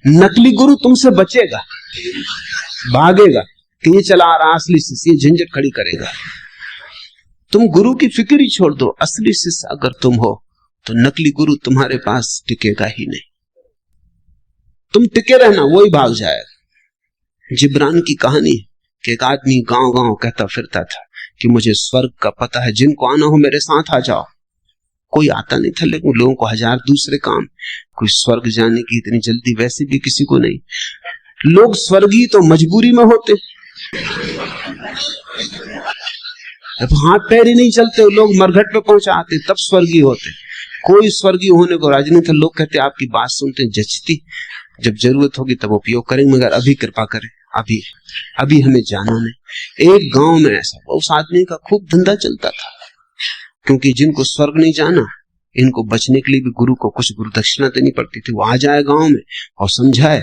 नकली गुरु तुमसे बचेगा, भागेगा कि ये चला आ रहा असली शिष्य, ये झंझट खड़ी करेगा। तुम गुरु की फिक्र ही छोड़ दो, असली शिष्य अगर तुम हो तो नकली गुरु तुम्हारे पास टिकेगा ही नहीं। तुम टिके रहना, वो ही भाग जाएगा। जिब्रान की कहानी कि एक आदमी गांव गांव कहता फिरता था कि मुझे स्वर्ग का पता है, जिनको आना हो मेरे साथ आ जाओ। कोई आता नहीं था, लेकिन लोगों को हजार दूसरे काम, कोई स्वर्ग जाने की इतनी जल्दी वैसे भी किसी को नहीं। लोग स्वर्गीय तो मजबूरी में होते, अब हाथ पैर ही नहीं चलते, लोग मरघट पे पहुंचा आते तब स्वर्गीय होते। कोई स्वर्गीय होने को राजी नहीं था। लोग कहते आपकी बात सुनते जचती, जब जरूरत होगी तब उपयोग करेंगे, मगर अभी कृपा करें, अभी हमें जाना नहीं। एक गांव में ऐसा उस आदमी का खूब धंधा चलता था, क्योंकि जिनको स्वर्ग नहीं जाना, इनको बचने के लिए भी गुरु को कुछ गुरु दक्षिणा देनी पड़ती थी। वो आ जाए गांव में और समझाए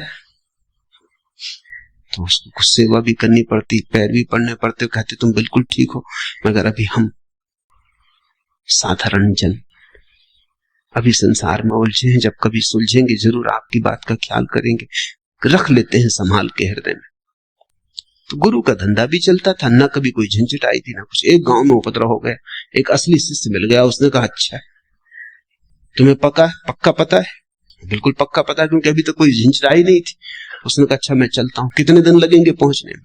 तो उसको कुछ सेवा भी करनी पड़ती, पैर भी पड़ने पड़ते। कहते तुम बिल्कुल ठीक हो, मगर अभी हम साधारण जन अभी संसार में उलझे हैं, जब कभी सुलझेंगे जरूर आपकी बात का ख्याल करेंगे, रख लेते हैं संभाल के हृदय में। तो गुरु का धंधा भी चलता था, ना कभी कोई झंझट आई थी ना कुछ। एक गांव में उपद्रव हो गया, एक असली शिष्य मिल गया। उसने कहा अच्छा तुम्हें पक्का पता है? बिल्कुल पक्का पता है, क्योंकि अभी तक कोई झंझट आई नहीं थी। उसने कहा अच्छा मैं चलता हूं, कितने दिन लगेंगे पहुंचने में?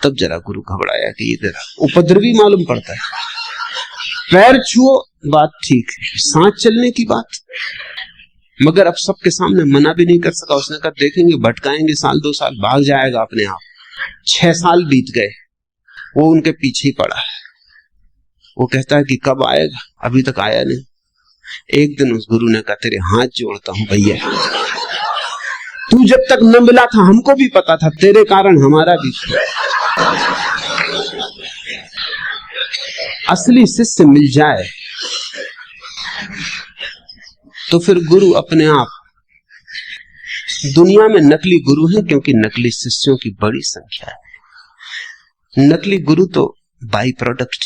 तब जरा गुरु घबराया कि ये जरा उपद्रवी मालूम पड़ता है। पैर छुओ बात ठीक है, सांस चलने की बात, मगर अब सबके सामने मना भी नहीं कर सका। उसने कहा देखेंगे, भटकाएंगे, साल 2 साल, भाग जाएगा अपने आप। 6 साल बीत गए, वो उनके पीछे ही पड़ा है। वो कहता है कि कब आएगा, अभी तक आया नहीं। एक दिन उस गुरु ने कहा तेरे हाथ जोड़ता हूं भैया, तू जब तक न मिला था हमको भी पता था, तेरे कारण हमारा भी। असली शिष्य मिल जाए तो फिर गुरु अपने आप। दुनिया में नकली गुरु हैं क्योंकि नकली शिष्यों की बड़ी संख्या है। नकली गुरु तो बाई प्रोडक्ट,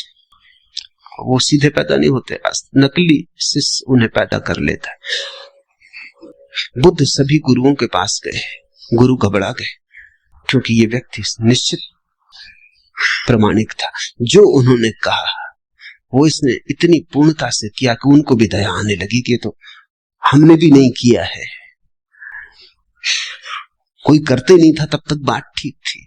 वो सीधे पैदा नहीं होते, नकली शिष्य उन्हें पैदा कर लेता है। बुद्ध सभी गुरुओं के पास गए, गुरु घबरा गए, क्योंकि ये व्यक्ति निश्चित प्रमाणिक था। जो उन्होंने कहा वो इसने इतनी पूर्णता से किया कि उनको भी दया आने लगी कि तो हमने भी नहीं किया है। कोई करते नहीं था तब तक बात ठीक थी,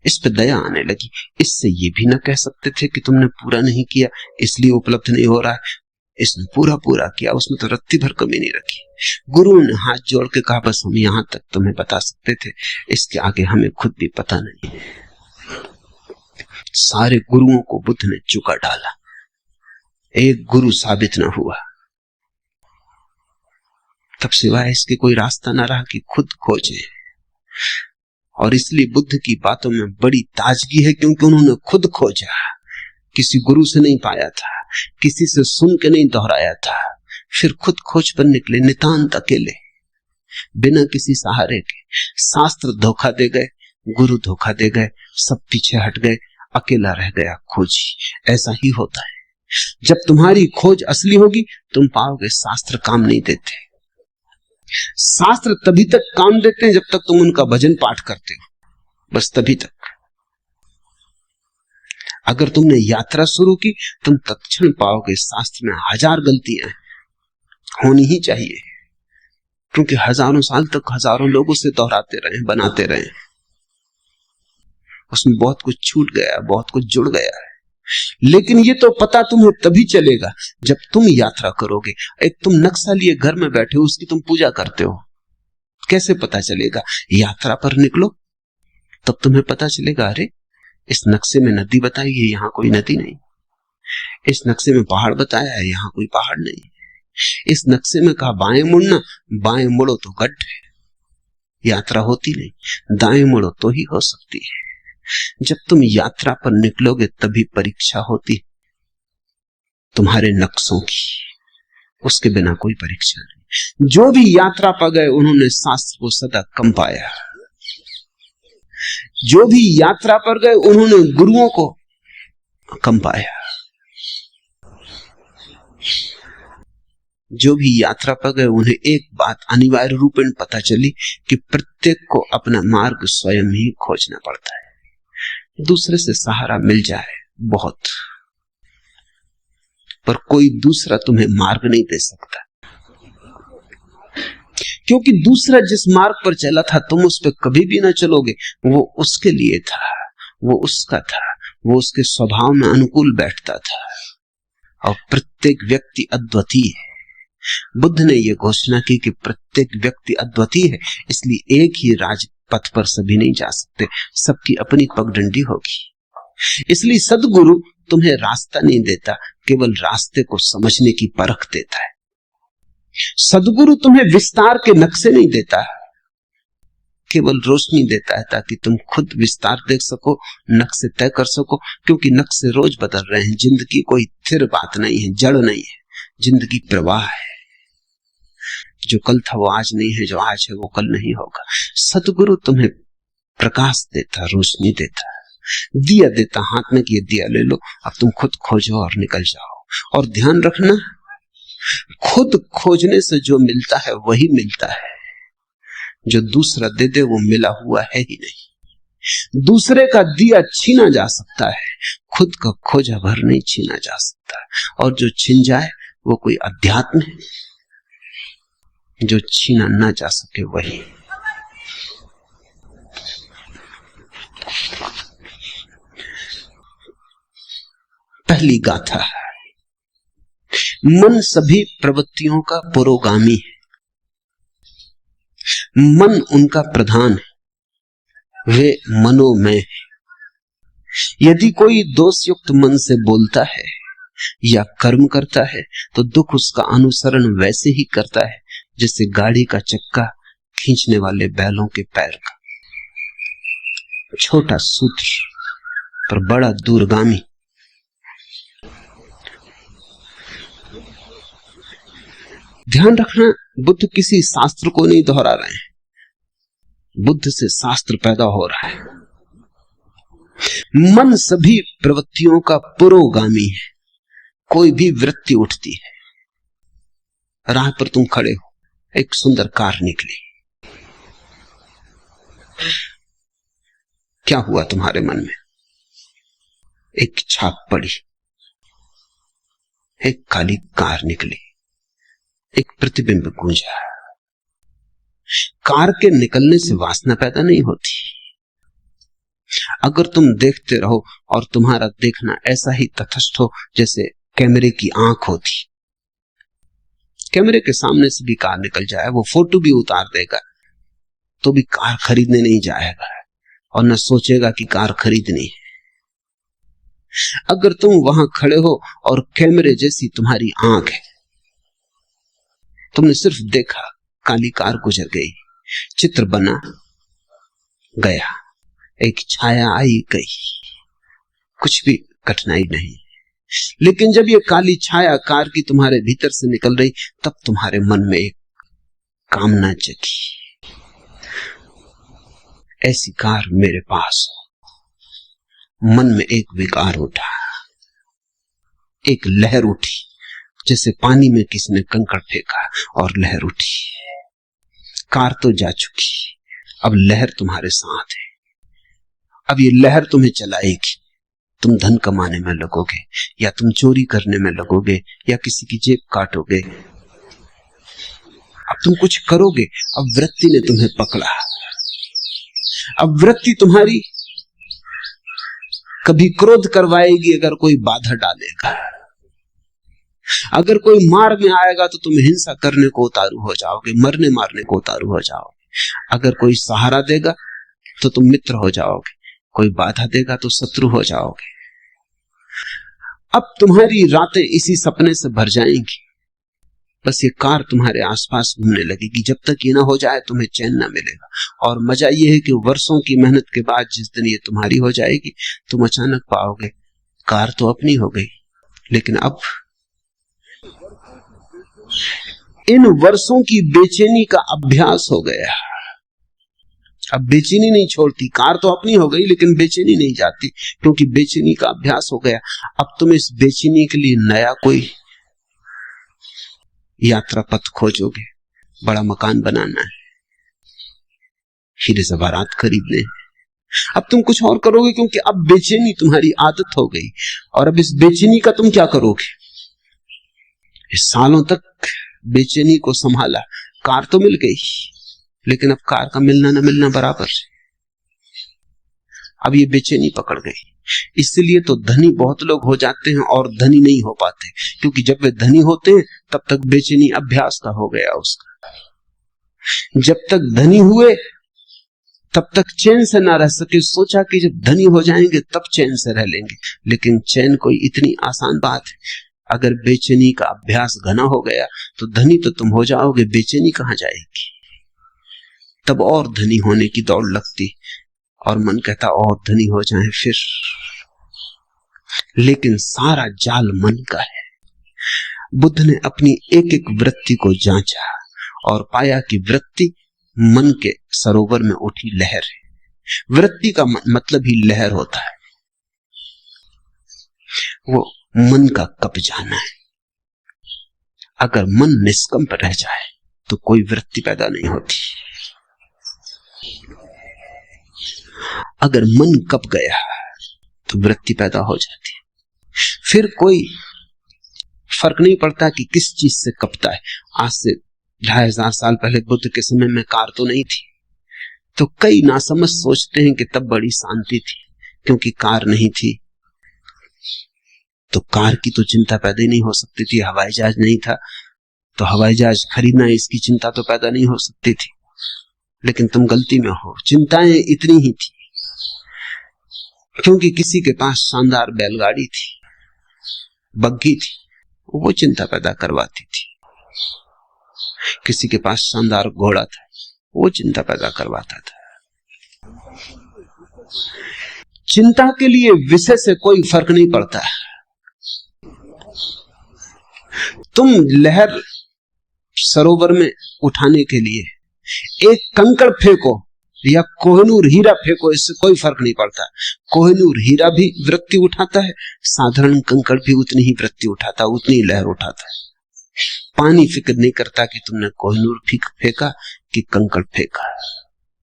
इस पे दया आने लगी। इससे ये भी ना कह सकते थे कि तुमने पूरा नहीं किया इसलिए उपलब्ध नहीं हो रहा है। इसने पूरा किया, उसमें तो रत्ती भर कमी नहीं रखी। गुरु ने हाथ जोड़ के कहा बस हम यहां तक तुम्हें बता सकते थे, इसके आगे हमें खुद भी पता नहीं। सारे गुरुओं को बुद्ध ने चुका डाला, एक गुरु साबित न हुआ। तब सिवाय इसके कोई रास्ता न रहा कि खुद खोजे। और इसलिए बुद्ध की बातों में बड़ी ताजगी है, क्योंकि उन्होंने खुद खोजा, किसी गुरु से नहीं पाया था, किसी से सुन के नहीं दोहराया था, फिर खुद खोज पर निकले, नितांत अकेले, बिना किसी सहारे के। शास्त्र धोखा दे गए, गुरु धोखा दे गए, सब पीछे हट गए, अकेला रह गया खोजी। ऐसा ही होता है, जब तुम्हारी खोज असली होगी तुम पाओगे शास्त्र काम नहीं देते। शास्त्र तभी तक काम देते हैं जब तक तुम उनका भजन पाठ करते हो, बस तभी तक। अगर तुमने यात्रा शुरू की तुम तत्क्षण पाओगे शास्त्र में 1000 गलतियां होनी ही चाहिए, क्योंकि हजारों साल तक हजारों लोग उसे दोहराते रहे, बनाते रहे, उसमें बहुत कुछ छूट गया, बहुत कुछ जुड़ गया है। लेकिन ये तो पता तुम्हें तभी चलेगा जब तुम यात्रा करोगे। एक तुम नक्शा लिए घर में बैठे हो, उसकी तुम पूजा करते हो, कैसे पता चलेगा? यात्रा पर निकलो तब तुम्हें पता चलेगा, अरे इस नक्शे में नदी बताई है, यहां कोई नदी नहीं। इस नक्शे में पहाड़ बताया है, यहां कोई पहाड़ नहीं। इस नक्शे में कहा बाएं मुड़ना, बाएं मुड़ो तो गड्ढ है, यात्रा होती नहीं। दाएं मुड़ो तो ही हो सकती है। जब तुम यात्रा पर निकलोगे तभी परीक्षा होती तुम्हारे नक्शों की, उसके बिना कोई परीक्षा नहीं। जो भी यात्रा पर गए उन्होंने शास्त्र को सदा कम पाया, जो भी यात्रा पर गए उन्होंने गुरुओं को कम पाया। जो भी यात्रा पर गए उन्हें एक बात अनिवार्य रूपेण पता चली कि प्रत्येक को अपना मार्ग स्वयं ही खोजना पड़ता है। दूसरे से सहारा मिल जाए बहुत, पर कोई दूसरा तुम्हें मार्ग नहीं दे सकता, क्योंकि दूसरा जिस मार्ग पर चला था तुम उस पर कभी भी ना चलोगे। वो उसके लिए था, वो उसका था, वो उसके स्वभाव में अनुकूल बैठता था। और प्रत्येक व्यक्ति अद्वितीय है। बुद्ध ने यह घोषणा की कि प्रत्येक व्यक्ति अद्वितीय है, इसलिए एक ही राजपथ पर सभी नहीं जा सकते, सबकी अपनी पगडंडी होगी। इसलिए सद्गुरु तुम्हें रास्ता नहीं देता, केवल रास्ते को समझने की परख देता है। सद्गुरु तुम्हें विस्तार के नक्शे नहीं देता, केवल रोशनी देता है ताकि तुम खुद विस्तार देख सको, नक्शे तय कर सको, क्योंकि नक्शे रोज बदल रहे हैं। जिंदगी कोई स्थिर बात नहीं है, जड़ नहीं है, जिंदगी प्रवाह है। जो कल था वो आज नहीं है, जो आज है वो कल नहीं होगा। सद्गुरु तुम्हें प्रकाश देता, रोशनी देता, दिया देता हाथ में कि ये दिया ले लो, अब तुम खुद खोजो और निकल जाओ। और ध्यान रखना, खुद खोजने से जो मिलता है वही मिलता है, जो दूसरा दे दे वो मिला हुआ है ही नहीं। दूसरे का दिया छीना जा सकता है, खुद का खोजा भर नहीं छीना जा सकता। और जो छिन जाए वो कोई अध्यात्म है, जो छीना ना जा सके वही। पहली गाथा, मन सभी प्रवृत्तियों का पुरोगामी है, मन उनका प्रधान है, वे मनोमय। यदि कोई दोषयुक्त मन से बोलता है या कर्म करता है तो दुख उसका अनुसरण वैसे ही करता है जैसे गाड़ी का चक्का खींचने वाले बैलों के पैर का। छोटा सूत्र पर बड़ा दूरगामी। ध्यान रखना, बुद्ध किसी शास्त्र को नहीं दोहरा रहे हैं, बुद्ध से शास्त्र पैदा हो रहा है। मन सभी प्रवृत्तियों का पुरोगामी है। कोई भी वृत्ति उठती है, राह पर तुम खड़े हो, एक सुंदर कार निकली, क्या हुआ तुम्हारे मन में? एक छाप पड़ी, एक काली कार निकली, एक प्रतिबिंब गूंजा। कार के निकलने से वासना पैदा नहीं होती। अगर तुम देखते रहो और तुम्हारा देखना ऐसा ही तटस्थ हो जैसे कैमरे की आंख होती, कैमरे के सामने से भी कार निकल जाए, वो फोटो भी उतार देगा, तो भी कार खरीदने नहीं जाएगा और न सोचेगा कि कार खरीदनी है। अगर तुम वहां खड़े हो और कैमरे जैसी तुम्हारी आंख है, तुमने सिर्फ देखा, काली कार गुजर गई, चित्र बना गया, एक छाया आई गई, कुछ भी कठिनाई नहीं। लेकिन जब ये काली छाया कार की तुम्हारे भीतर से निकल रही, तब तुम्हारे मन में एक कामना जगी, ऐसी कार मेरे पास हो। मन में एक विकार उठा, एक लहर उठी, जैसे पानी में किसी ने कंकड़ फेंका और लहर उठी। कार तो जा चुकी, अब लहर तुम्हारे साथ है। अब ये लहर तुम्हें चलाएगी। तुम धन कमाने में लगोगे, या तुम चोरी करने में लगोगे, या किसी की जेब काटोगे। अब तुम कुछ करोगे। अब वृत्ति ने तुम्हें पकड़ा। अब वृत्ति तुम्हारी कभी क्रोध करवाएगी अगर कोई बाधा डालेगा। अगर कोई मार में आएगा तो तुम हिंसा करने को उतारू हो जाओगे, मरने मारने को उतारू हो जाओगे। अगर कोई सहारा देगा तो तुम मित्र हो जाओगे, कोई बाधा देगा तो शत्रु हो जाओगे। अब तुम्हारी रातें इसी सपने से भर जाएंगी। बस ये कार तुम्हारे आसपास घूमने लगेगी। जब तक ये ना हो जाए तुम्हें चैन ना मिलेगा। और मजा ये है कि वर्षों की मेहनत के बाद जिस दिन ये तुम्हारी हो जाएगी, तुम अचानक पाओगे कार तो अपनी हो गई, लेकिन अब इन वर्षों की बेचैनी का अभ्यास हो गया। अब बेचैनी नहीं छोड़ती। कार तो अपनी हो गई लेकिन बेचैनी नहीं जाती, क्योंकि बेचैनी का अभ्यास हो गया। अब तुम इस बेचैनी के लिए नया कोई यात्रा पथ खोजोगे, बड़ा मकान बनाना है, हीरे जवाहरात खरीदने हैं। अब तुम कुछ और करोगे क्योंकि अब बेचैनी तुम्हारी आदत हो गई। और अब इस बेचैनी का तुम क्या करोगे? इस सालों तक बेचैनी को संभाला, कार तो मिल गई, लेकिन अब कार का मिलना न मिलना बराबर है। अब ये बेचैनी पकड़ गई। इसलिए तो धनी बहुत लोग हो जाते हैं और धनी नहीं हो पाते, क्योंकि जब वे धनी होते हैं तब तक बेचैनी अभ्यास का हो गया उसका। जब तक धनी हुए तब तक चैन से ना रह सके, सोचा कि जब धनी हो जाएंगे तब चैन से रह लेंगे, लेकिन चैन कोई इतनी आसान बात है? अगर बेचैनी का अभ्यास घना हो गया तो धनी तो तुम हो जाओगे, बेचैनी कहां जाएगी? तब और धनी होने की दौड़ लगती और मन कहता और धनी हो जाएं फिर। लेकिन सारा जाल मन का है। बुद्ध ने अपनी एक एक वृत्ति को जांचा और पाया कि वृत्ति मन के सरोवर में उठी लहर है। वृत्ति का मतलब ही लहर होता है। वो मन का कब जाना है। अगर मन निष्कंप रह जाए तो कोई वृत्ति पैदा नहीं होती। अगर मन कब गया तो वृत्ति पैदा हो जाती है। फिर कोई फर्क नहीं पड़ता कि किस चीज से कपता है। आज से 2500 साल पहले बुद्ध के समय में कार तो नहीं थी, तो कई नासमझ सोचते हैं कि तब बड़ी शांति थी, क्योंकि कार नहीं थी तो कार की तो चिंता पैदा ही नहीं हो सकती थी। हवाई जहाज नहीं था तो हवाई जहाज खरीदना, इसकी चिंता तो पैदा नहीं हो सकती थी। लेकिन तुम गलती में हो, चिंताएं इतनी ही थी क्योंकि किसी के पास शानदार बैलगाड़ी थी, बग्घी थी, वो चिंता पैदा करवाती थी। किसी के पास शानदार घोड़ा था, वो चिंता पैदा करवाता था। चिंता के लिए विषय से कोई फर्क नहीं पड़ता। तुम लहर सरोवर में उठाने के लिए एक कंकड़ फेंको या कोहिनूर हीरा फेंको, इससे कोई फर्क नहीं पड़ता। कोहिनूर हीरा भी वृत्ति उठाता है, साधारण कंकड़ भी उतनी ही वृत्ति उठाता, उतनी ही लहर उठाता है। पानी फिक्र नहीं करता कि तुमने कोहिनूर फेंका कि कंकड़ फेंका,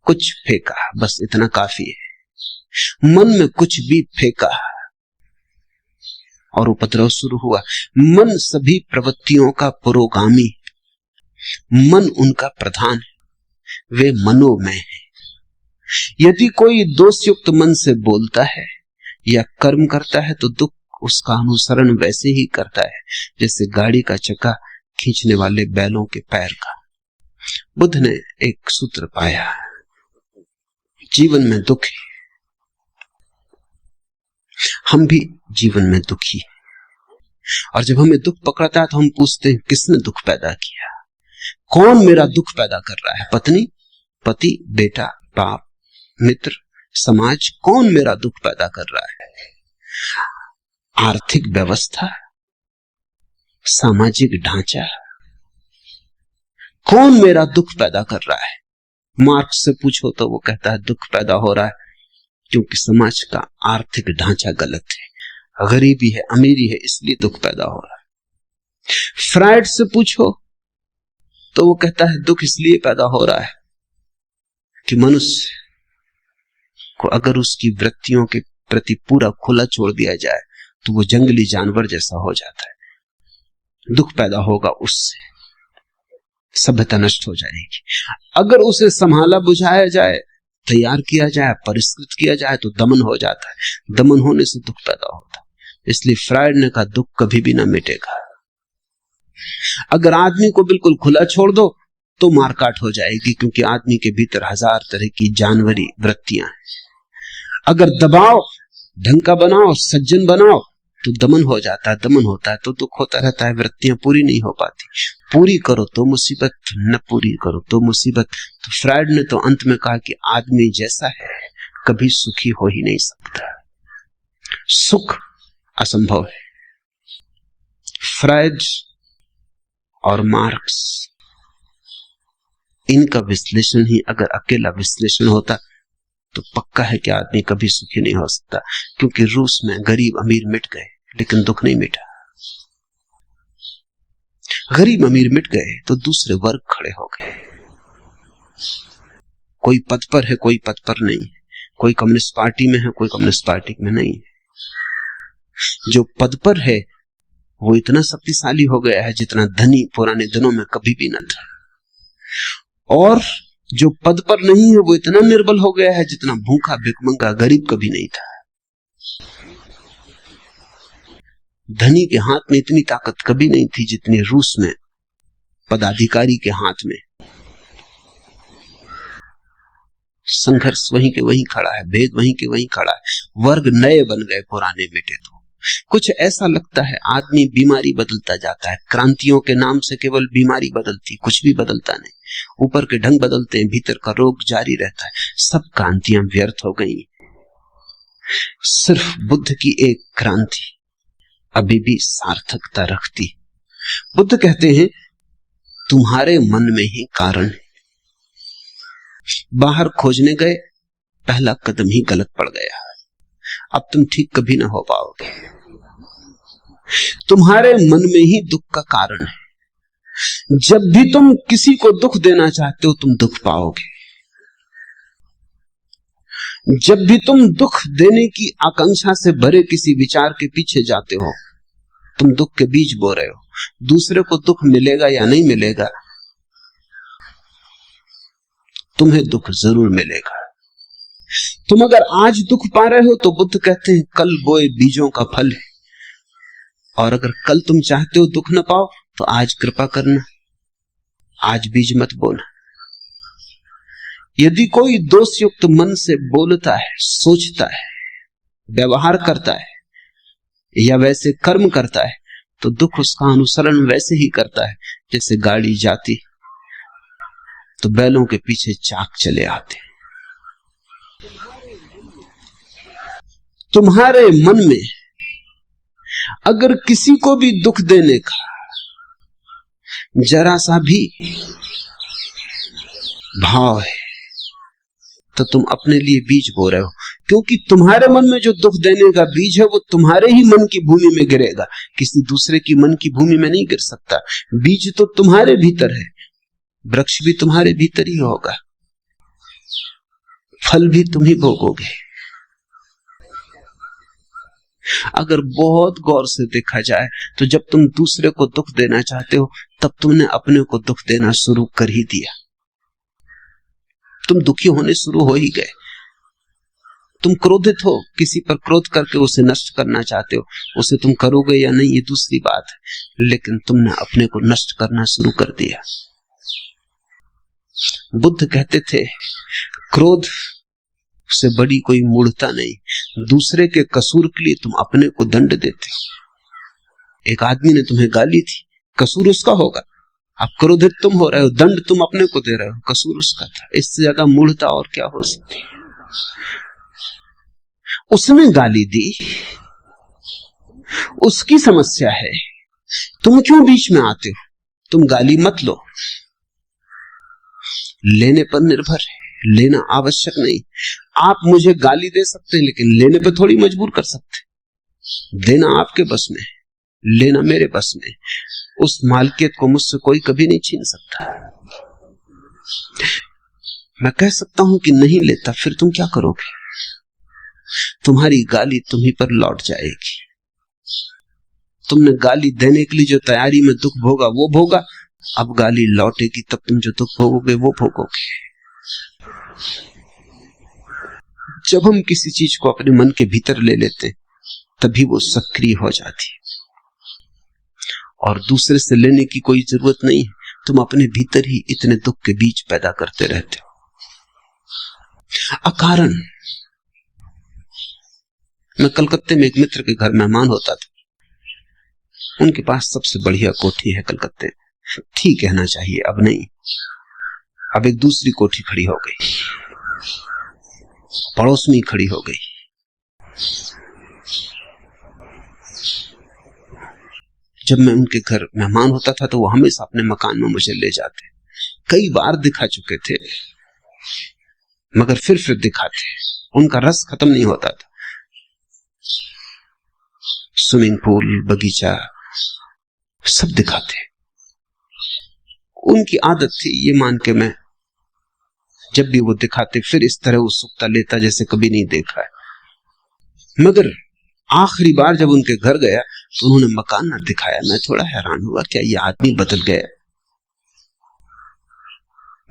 कुछ फेंका, बस इतना काफी है। मन में कुछ भी फेंका और उपद्रव शुरू हुआ। मन सभी प्रवृत्तियों का पुरोगामी, मन उनका प्रधान है, वे मनोमय है। यदि कोई दोषयुक्त मन से बोलता है या कर्म करता है तो दुख उसका अनुसरण वैसे ही करता है जैसे गाड़ी का चक्का खींचने वाले बैलों के पैर का। बुद्ध ने एक सूत्र पाया, जीवन में दुख है, हम भी जीवन में दुखी हैं। और जब हमें दुख पकड़ता है तो हम पूछते हैं किसने दुख पैदा किया, कौन मेरा दुख पैदा कर रहा है? पत्नी, पति, बेटा, बाप, मित्र, समाज, कौन मेरा दुख पैदा कर रहा है? आर्थिक व्यवस्था, सामाजिक ढांचा, कौन मेरा दुख पैदा कर रहा है? मार्क्स से पूछो तो वो कहता है दुख पैदा हो रहा है क्योंकि समाज का आर्थिक ढांचा गलत है, गरीबी है, अमीरी है, इसलिए दुख पैदा हो रहा है। फ्रायड से पूछो तो वो कहता है दुख इसलिए पैदा हो रहा है कि मनुष्य को अगर उसकी वृत्तियों के प्रति पूरा खुला छोड़ दिया जाए तो वो जंगली जानवर जैसा हो जाता है। दुख पैदा होगा उससे, सभ्यता नष्ट हो जाएगी। अगर उसे संभाला बुझाया जाए, तैयार किया जाए, परिष्कृत किया जाए तो दमन हो जाता है। दमन होने से दुख पैदा होता है। इसलिए फ्रायड ने कहा दुख कभी भी ना मिटेगा। अगर आदमी को बिल्कुल खुला छोड़ दो तो मारकाट हो जाएगी, क्योंकि आदमी के भीतर 1000 तरह की जानवरी वृत्तियां हैं। अगर दबाओ, ढंग का बनाओ, सज्जन बनाओ तो दमन हो जाता है, दमन होता है तो दुख होता रहता है, वृत्तियां पूरी नहीं हो पाती। पूरी करो तो मुसीबत, न पूरी करो तो मुसीबत। तो फ्रायड ने तो अंत में कहा कि आदमी जैसा है कभी सुखी हो ही नहीं सकता, सुख असंभव है। फ्रायड और मार्क्स, इनका विश्लेषण ही अगर अकेला विश्लेषण होता तो पक्का है कि आदमी कभी सुखी नहीं हो सकता, क्योंकि रूस में गरीब अमीर मिट गए लेकिन दुख नहीं मिटा। गरीब अमीर मिट गए तो दूसरे वर्ग खड़े हो गए। कोई पद पर है, कोई पद पर नहीं है, कोई कम्युनिस्ट पार्टी में है, कोई कम्युनिस्ट पार्टी में नहीं है। जो पद पर है वो इतना शक्तिशाली हो गया है जितना धनी पुराने दिनों में कभी भी न था, और जो पद पर नहीं है वो इतना निर्बल हो गया है जितना भूखा भिखमंगा गरीब कभी नहीं था। धनी के हाथ में इतनी ताकत कभी नहीं थी जितनी रूस में पदाधिकारी के हाथ में। संघर्ष वहीं के वहीं खड़ा है, भेद वहीं के वहीं खड़ा है। वर्ग नए बन गए, पुराने मिटे। तो कुछ ऐसा लगता है आदमी बीमारी बदलता जाता है। क्रांतियों के नाम से केवल बीमारी बदलती, कुछ भी बदलता नहीं। ऊपर के ढंग बदलते हैं, भीतर का रोग जारी रहता है। सब क्रांतियां व्यर्थ हो गई। सिर्फ बुद्ध की एक क्रांति अभी भी सार्थकता रखती। बुद्ध कहते हैं तुम्हारे मन में ही कारण है। बाहर खोजने गए, पहला कदम ही गलत पड़ गया, अब तुम ठीक कभी ना हो पाओगे। तुम्हारे मन में ही दुख का कारण है। जब भी तुम किसी को दुख देना चाहते हो तुम दुख पाओगे। जब भी तुम दुख देने की आकांक्षा से भरे किसी विचार के पीछे जाते हो तुम दुख के बीज बो रहे हो। दूसरे को दुख मिलेगा या नहीं मिलेगा, तुम्हें दुख जरूर मिलेगा। तुम अगर आज दुख पा रहे हो तो बुद्ध कहते हैं कल बोए बीजों का फल है। और अगर कल तुम चाहते हो दुख न पाओ तो आज कृपा करना, आज बीज मत बोना। यदि कोई दोषयुक्त मन से बोलता है, सोचता है, व्यवहार करता है या वैसे कर्म करता है तो दुख उसका अनुसरण वैसे ही करता है जैसे गाड़ी जाती तो बैलों के पीछे चाक चले आते। तुम्हारे मन में अगर किसी को भी दुख देने का जरा सा भी भाव है तो तुम अपने लिए बीज बो रहे हो, क्योंकि तुम्हारे मन में जो दुख देने का बीज है वो तुम्हारे ही मन की भूमि में गिरेगा, किसी दूसरे की मन की भूमि में नहीं गिर सकता। बीज तो तुम्हारे भीतर है, वृक्ष भी तुम्हारे भीतर ही होगा, फल भी तुम ही भोगोगे। अगर बहुत गौर से देखा जाए तो जब तुम दूसरे को दुख देना चाहते हो तब तुमने अपने को दुख देना शुरू कर ही दिया। तुम दुखी होने शुरू हो ही गए। तुम क्रोधित हो, किसी पर क्रोध करके उसे नष्ट करना चाहते हो, उसे तुम करोगे या नहीं ये दूसरी बात है, लेकिन तुमने अपने को नष्ट करना शुरू कर दिया। बुद्ध कहते थे क्रोध से बड़ी कोई मूढ़ता नहीं। दूसरे के कसूर के लिए तुम अपने को दंड देते हो। एक आदमी ने तुम्हें गाली थी, कसूर उसका होगा, अब क्रोधित तुम हो रहे हो, दंड तुम अपने को दे रहे हो, कसूर उसका था। इससे ज्यादा मूढ़ता और क्या हो सकती। उसने गाली दी, उसकी समस्या है, तुम क्यों बीच में आते हो। तुम गाली मत लो, लेने पर निर्भर है, लेना आवश्यक नहीं। आप मुझे गाली दे सकते हैं लेकिन लेने पे थोड़ी मजबूर कर सकते। देना आपके बस में, लेना मेरे बस में। उस मालकियत को मुझसे कोई कभी नहीं छीन सकता। मैं कह सकता हूं कि नहीं लेता, फिर तुम क्या करोगे। तुम्हारी गाली तुम्ही पर लौट जाएगी। तुमने गाली देने के लिए जो तैयारी में दुख भोगा वो भोगा, अब गाली लौटेगी तब तुम जो दुख भोगोगे वो भोगोगे। जब हम किसी चीज को अपने मन के भीतर ले लेते तभी वो सक्रिय हो जाती और दूसरे से लेने की कोई जरूरत नहीं है। तुम अपने भीतर ही इतने दुख के बीज पैदा करते रहते हो अकारण। मैं कलकत्ते में एक मित्र के घर मेहमान होता था। उनके पास सबसे बढ़िया कोठी है कलकत्ते, थी कहना चाहिए, अब नहीं। अब एक दूसरी कोठी खड़ी हो गई, पड़ोस में खड़ी हो गई। जब मैं उनके घर मेहमान होता था तो वो हमेशा अपने मकान में मुझे ले जाते। कई बार दिखा चुके थे मगर फिर दिखाते, उनका रस खत्म नहीं होता था। स्विमिंग पूल, बगीचा सब दिखाते। उनकी आदत थी, ये मान के मैं जब भी वो दिखाते फिर इस तरह उत्सुकता लेता जैसे कभी नहीं देखा है। मगर आखिरी बार जब उनके घर गया तो उन्होंने मकान न दिखाया। मैं थोड़ा हैरान हुआ, क्या ये आदमी बदल गया?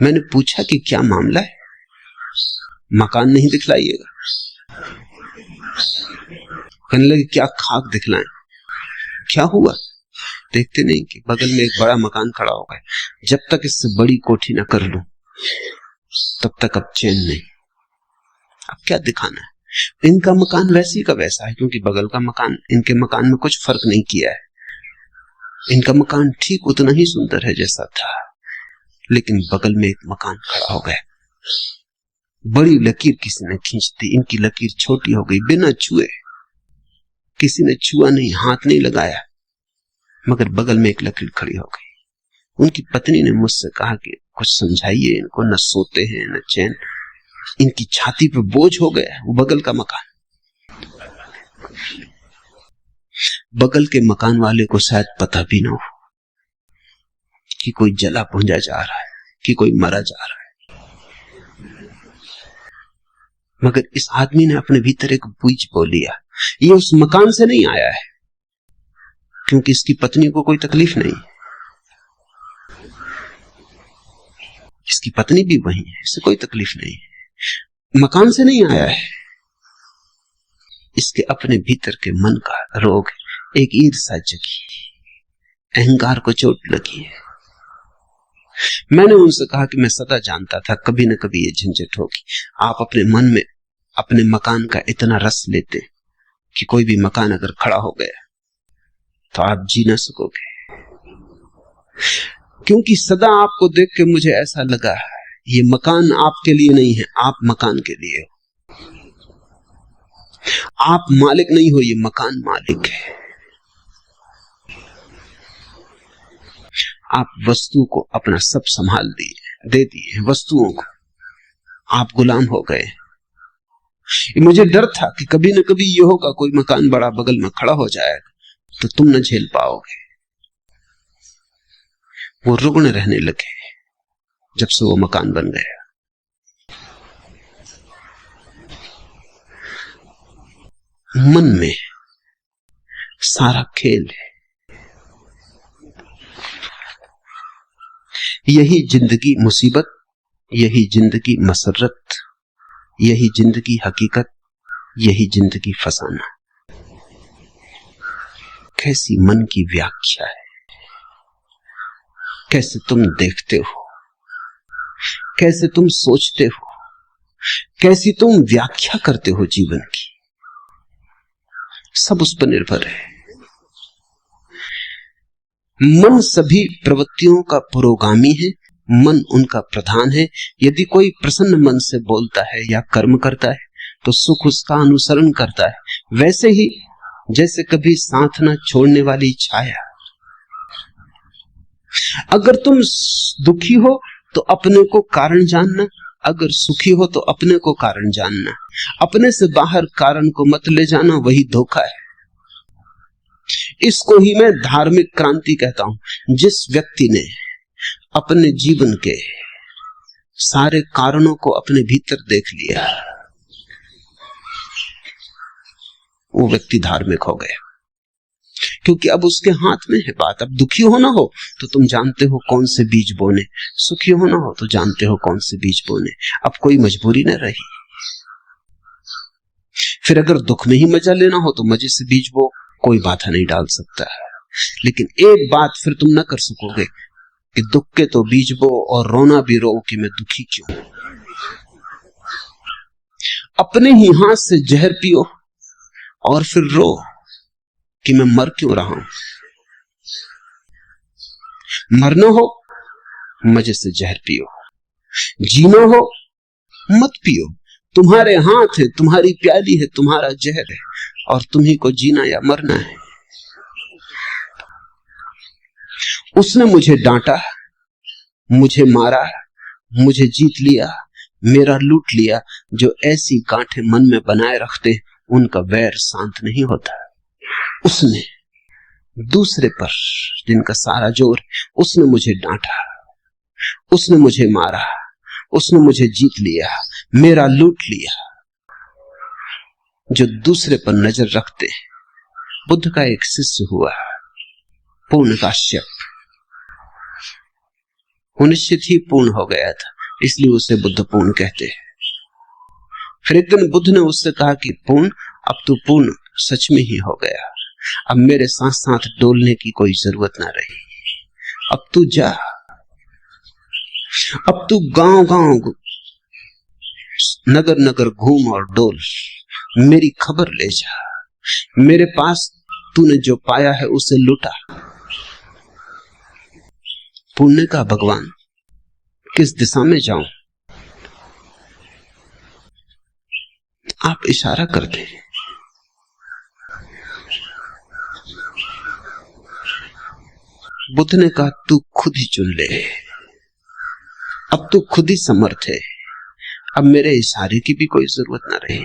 मैंने पूछा कि क्या मामला है, मकान नहीं दिखलाइएगा? कहने लगे क्या खाक दिखलाएं, क्या हुआ? देखते नहीं कि बगल में एक बड़ा मकान खड़ा हो गया, जब तक इससे बड़ी कोठी ना कर लूं तब तक अब चैन नहीं। अब क्या दिखाना है? इनका मकान वैसी का वैसा है, क्योंकि बगल का मकान इनके मकान में कुछ फर्क नहीं किया है। इनका मकान ठीक उतना ही सुंदर है जैसा था, लेकिन बगल में एक मकान खड़ा हो गया। बड़ी लकीर किसी ने खींच दी, इनकी लकीर छोटी हो गई बिना छुए। किसी ने छुआ नहीं, हाथ नहीं लगाया, मगर बगल में एक लकीर खड़ी हो गई। उनकी पत्नी ने मुझसे कहा कि कुछ समझाइए इनको, न सोते हैं न चैन, इनकी छाती पे बोझ हो गया वो बगल का मकान। बगल के मकान वाले को शायद पता भी ना हो कि कोई जला भुंजा जा रहा है, कि कोई मरा जा रहा है। मगर इस आदमी ने अपने भीतर एक बीज बो लिया। ये उस मकान से नहीं आया है, क्योंकि इसकी पत्नी को कोई तकलीफ नहीं, इसकी पत्नी भी वही है, इसे कोई तकलीफ नहीं। मकान से नहीं आया है, इसके अपने भीतर के मन का रोग है। एक ईर्ष्या जगी, अहंकार को चोट लगी है। मैंने उनसे कहा कि मैं सदा जानता था कभी न कभी ये झंझट होगी। आप अपने मन में अपने मकान का इतना रस लेते कि कोई भी मकान अगर खड़ा हो गया तो आप जी ना सकोगे। क्योंकि सदा आपको देख के मुझे ऐसा लगा ये मकान आपके लिए नहीं है, आप मकान के लिए हो। आप मालिक नहीं हो, ये मकान मालिक है। आप वस्तु को अपना सब संभाल दिए, दे दिए वस्तुओं को, आप गुलाम हो गए। मुझे डर था कि कभी न कभी ये होगा, कोई मकान बड़ा बगल में खड़ा हो जाएगा तो तुम न झेल पाओगे। वो रुग्ण रहने लगे जब से वो मकान बन गया। मन में सारा खेल है। यही जिंदगी मुसीबत, यही जिंदगी मसरत, यही जिंदगी हकीकत, यही जिंदगी फसाना। कैसी मन की व्याख्या है, कैसे तुम देखते हो, कैसे तुम सोचते हो, कैसी तुम व्याख्या करते हो जीवन की, सब उस पर निर्भर है। मन सभी प्रवृत्तियों का पुरोगामी है, मन उनका प्रधान है। यदि कोई प्रसन्न मन से बोलता है या कर्म करता है तो सुख उसका अनुसरण करता है, वैसे ही जैसे कभी साथ न छोड़ने वाली छाया। अगर तुम दुखी हो तो अपने को कारण जानना, अगर सुखी हो तो अपने को कारण जानना। अपने से बाहर कारण को मत ले जाना, वही धोखा है। इसको ही मैं धार्मिक क्रांति कहता हूं। जिस व्यक्ति ने अपने जीवन के सारे कारणों को अपने भीतर देख लिया, वो व्यक्ति धार्मिक हो गया, क्योंकि अब उसके हाथ में है बात। अब दुखी होना हो तो तुम जानते हो कौन से बीज बोने, सुखी होना हो तो जानते हो कौन से बीज बोने। अब कोई मजबूरी न रही। फिर अगर दुख में ही मजा लेना हो तो मजे से बीज बो, कोई बाधा नहीं डाल सकता है। लेकिन एक बात फिर तुम न कर सकोगे कि दुख के तो बीज बो और रोना भी रो कि मैं दुखी क्यों। अपने ही हाथ से जहर पियो और फिर रो कि मैं मर क्यों रहा हूं। मरना हो मजे से जहर पियो, जीना हो मत पियो। तुम्हारे हाथ है, तुम्हारी प्याली है, तुम्हारा जहर है, और तुम्ही को जीना या मरना है। उसने मुझे डांटा, मुझे मारा, मुझे जीत लिया, मेरा लूट लिया। जो ऐसी गांठें मन में बनाए रखते उनका वैर शांत नहीं होता। उसने दूसरे पर जिनका सारा जोर, उसने मुझे डांटा, उसने मुझे मारा, उसने मुझे जीत लिया, मेरा लूट लिया। जो दूसरे पर नजर रखते हैं। बुद्ध का एक शिष्य हुआ पूर्ण काश्यप, वो निश्चित ही पूर्ण हो गया था, इसलिए उसे बुद्ध पूर्ण कहते हैं। फिर एक दिन बुद्ध ने उससे कहा कि पूर्ण, अब तू पूर्ण सच में ही हो गया, अब मेरे साथ साथ डोलने की कोई जरूरत ना रही, अब तू जा, अब तू गांव गांव नगर नगर घूम और डोल, मेरी खबर ले जा, मेरे पास तूने जो पाया है उसे लुटा। पुण्य का भगवान, किस दिशा में जाऊं? आप इशारा करते हैं। बुद्ध ने कहा तू खुद ही चुन ले, अब तू खुद ही समर्थ है, अब मेरे इशारे की भी कोई जरूरत ना रही।